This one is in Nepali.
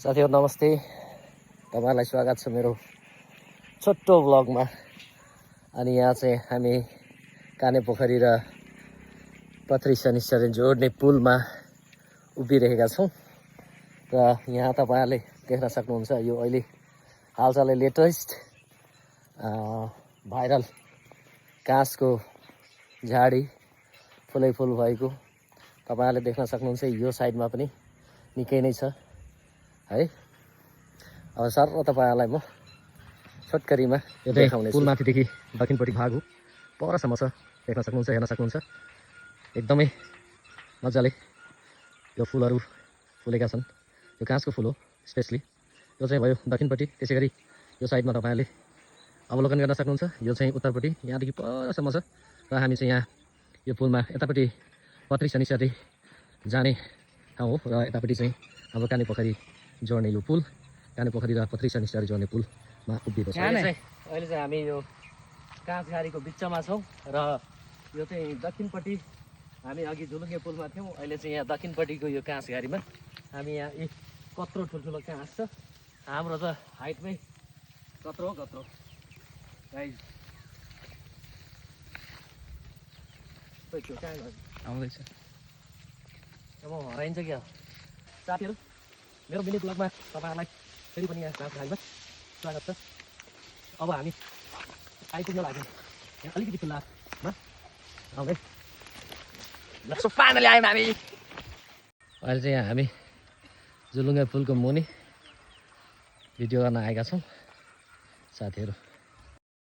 साथीहरु नमस्ते। तपाईहरुलाई स्वागत छ मेरो छोटो ब्लगमा। अनि यहाँ चाहिँ हामी कानेपोखरी र पथरी शनिश्चरी जोड्ने पुलमा उभिरहेका छौं र यहाँ तपाईहरुले देख्न सक्नुहुन्छ यो अहिले हालसालै लेटेस्ट भाइरल काँसको झाडी फुलै फुल भएको तपाईहरुले देख्न सक्नुहुन्छ। यो साइडमा पनि निकै नै छ है। अब सर तपाईहरुलाई म छोटकरीमा यो देखाउने छु। पुलमाथिदेखि दक्षिणपट्टि भाग हो, परसम्म छ, देख्न सक्नुहुन्छ, हेर्न सक्नुहुन्छ। एकदमै मजाले यो फुलहरू फुलेका छन्। यो काँसको फुल हो स्पेशली। यो चाहिँ भयो दक्षिणपट्टि। त्यसैगरी यो साइडमा तपाईहरुले अवलोकन गर्न सक्नुहुन्छ। यो चाहिँ उत्तरपट्टि, यहाँदेखि परसम्म छ र हामी चाहिँ यहाँ यो पुलमा यतापट्टि पथरी शनिश्चरी जाने ठाउँ हो र यतापट्टि चाहिँ हाम्रो कानेपोखरी जोड्ने यो पुल, कानेपोखरी र पथरी शनिश्चरी जोड्ने पुलमा उभिएको छ। अहिले चाहिँ हामी यो काँसघारीको बिचमा छौँ र यो चाहिँ दक्षिणपट्टि हामी अघि झुलुङ्गे पुलमा थियौँ। अहिले चाहिँ यहाँ दक्षिणपट्टिको यो काँसघारीमा हामी यहाँ कत्रो ठुल्ठुलो काँस छ। हाम्रो त हाइटमै कत्रो कत्रो गाइस। आउँदैछ अब हराइन्छ क्या साथीहरू। मेरो मिनी ब्लगमा तपाईहरुलाई फेरि पनि यहाँ काँसघारीमा स्वागत छ। अब हामी आइपुग्न लाग्यौँ यहाँ अलिकति खुल्लामा आउँदै। फाइनली आयौँ हामी। अहिले चाहिँ यहाँ हामी झुलुङ्गे पुलको मुनि भिडियो गर्न आएका छौँ साथीहरू।